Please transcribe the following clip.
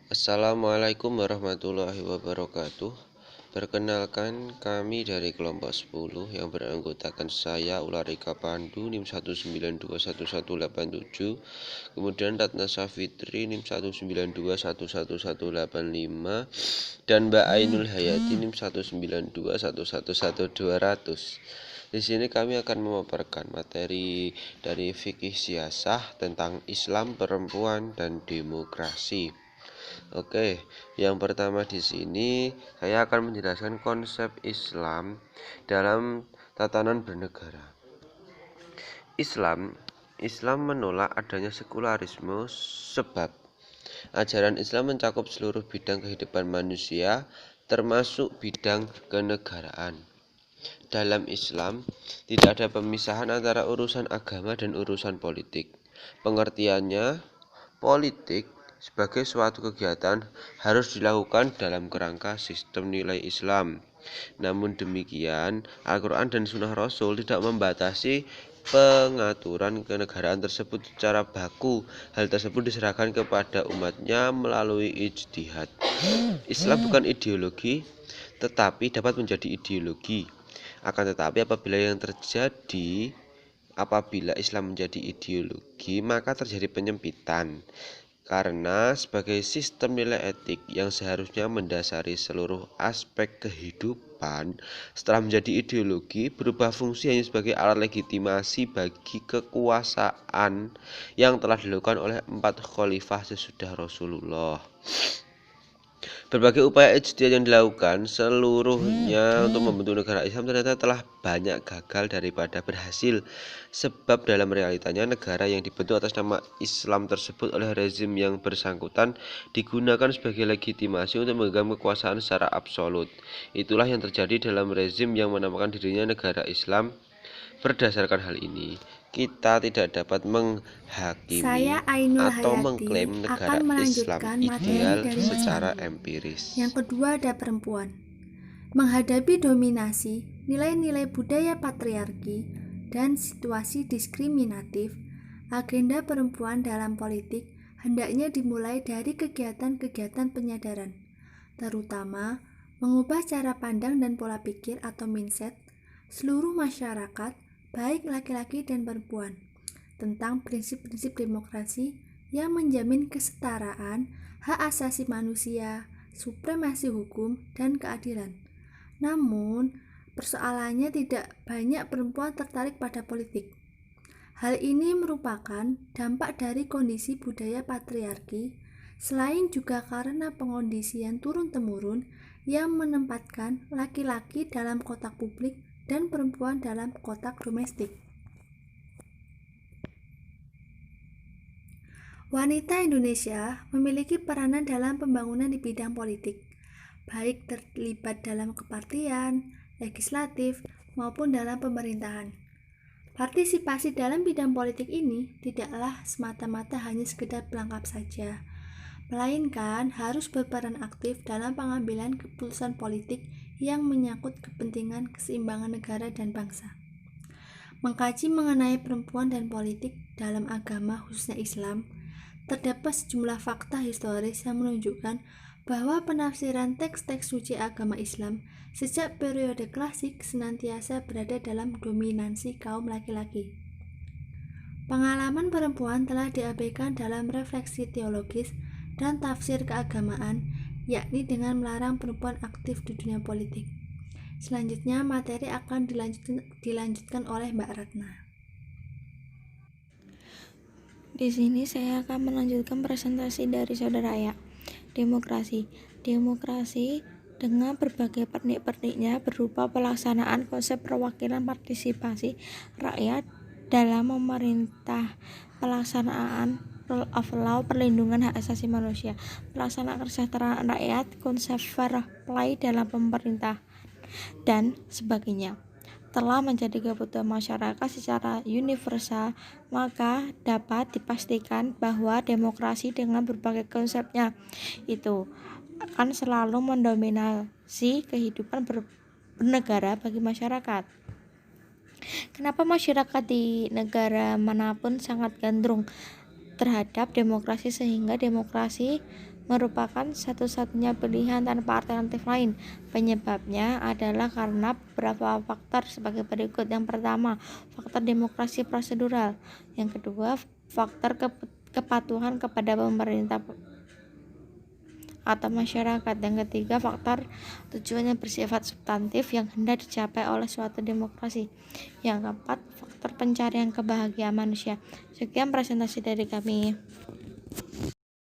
Assalamualaikum warahmatullahi wabarakatuh. Perkenalkan, kami dari kelompok 10 yang beranggotakan saya Ularika Pandu NIM 1921187, kemudian Ratna Safitri NIM 1921185, dan Mbak Ainul Hayati NIM 192111200. Di sini kami akan memaparkan materi dari fikih siasah tentang Islam, perempuan, dan demokrasi. Oke, yang pertama di sini saya akan menjelaskan konsep Islam dalam tatanan bernegara. Islam menolak adanya sekularisme sebab ajaran Islam mencakup seluruh bidang kehidupan manusia, termasuk bidang kenegaraan. Dalam Islam, tidak ada pemisahan antara urusan agama dan urusan politik. Pengertiannya, politik sebagai suatu kegiatan harus dilakukan dalam kerangka sistem nilai Islam. Namun demikian, Al-Quran dan Sunnah Rasul tidak membatasi pengaturan kenegaraan tersebut secara baku. Hal tersebut diserahkan kepada umatnya melalui ijtihad. Islam bukan ideologi, tetapi dapat menjadi ideologi. Akan tetapi apabila Islam menjadi ideologi, maka terjadi penyempitan. Karena sebagai sistem nilai etik yang seharusnya mendasari seluruh aspek kehidupan, setelah menjadi ideologi, berubah fungsi hanya sebagai alat legitimasi bagi kekuasaan yang telah dilakukan oleh 4 khalifah sesudah Rasulullah. Berbagai upaya ijtihad yang dilakukan seluruhnya untuk membentuk negara Islam ternyata telah banyak gagal daripada berhasil. Sebab dalam realitanya negara yang dibentuk atas nama Islam tersebut oleh rezim yang bersangkutan digunakan sebagai legitimasi untuk memegang kekuasaan secara absolut. Itulah yang terjadi dalam rezim yang menamakan dirinya negara Islam. Berdasarkan hal ini, kita tidak dapat menghakimi Saya Ainul atau Hayati mengklaim negara akan Islam melanjutkan materi ideal dari secara Islam. empiris. Yang kedua ada perempuan. Menghadapi dominasi, nilai-nilai budaya patriarki, dan situasi diskriminatif, agenda perempuan dalam politik hendaknya dimulai dari kegiatan-kegiatan penyadaran, terutama mengubah cara pandang dan pola pikir atau mindset seluruh masyarakat, baik laki-laki dan perempuan, tentang prinsip-prinsip demokrasi yang menjamin kesetaraan, hak asasi manusia, supremasi hukum, dan keadilan. Namun, persoalannya tidak banyak perempuan tertarik pada politik. Hal ini merupakan dampak dari kondisi budaya patriarki, selain juga karena pengondisian turun-temurun yang menempatkan laki-laki dalam kotak publik dan perempuan dalam kotak domestik. Wanita Indonesia memiliki peranan dalam pembangunan di bidang politik, baik terlibat dalam kepartian, legislatif, maupun dalam pemerintahan. Partisipasi dalam bidang politik ini tidaklah semata-mata hanya sekedar pelengkap saja, melainkan harus berperan aktif dalam pengambilan keputusan politik yang menyangkut kepentingan keseimbangan negara dan bangsa. Mengkaji mengenai perempuan dan politik dalam agama khususnya Islam, terdapat sejumlah fakta historis yang menunjukkan bahwa penafsiran teks-teks suci agama Islam sejak periode klasik senantiasa berada dalam dominansi kaum laki-laki. Pengalaman perempuan telah diabaikan dalam refleksi teologis dan tafsir keagamaan, yakni dengan melarang perempuan aktif di dunia politik. Selanjutnya materi akan dilanjutkan oleh Mbak Ratna. Di sini saya akan melanjutkan presentasi dari saudara Aya. Demokrasi dengan berbagai pernik-perniknya berupa pelaksanaan konsep perwakilan partisipasi rakyat dalam memerintah, pelaksanaan rule of law, perlindungan hak asasi manusia, pelaksanaan kesejahteraan rakyat, konsep fair play dalam pemerintah, dan sebagainya telah menjadi kebutuhan masyarakat secara universal, maka dapat dipastikan bahwa demokrasi dengan berbagai konsepnya itu akan selalu mendominasi kehidupan bernegara bagi masyarakat. Kenapa masyarakat di negara manapun sangat gandrung terhadap demokrasi, sehingga demokrasi merupakan satu-satunya pilihan tanpa alternatif lain. Penyebabnya adalah karena beberapa faktor sebagai berikut. Yang pertama, faktor demokrasi prosedural. Yang kedua, faktor kepatuhan kepada pemerintah atau masyarakat. Yang ketiga, faktor tujuan yang bersifat substantif yang hendak dicapai oleh suatu demokrasi. Yang keempat, faktor pencarian kebahagiaan manusia. Sekian presentasi dari kami.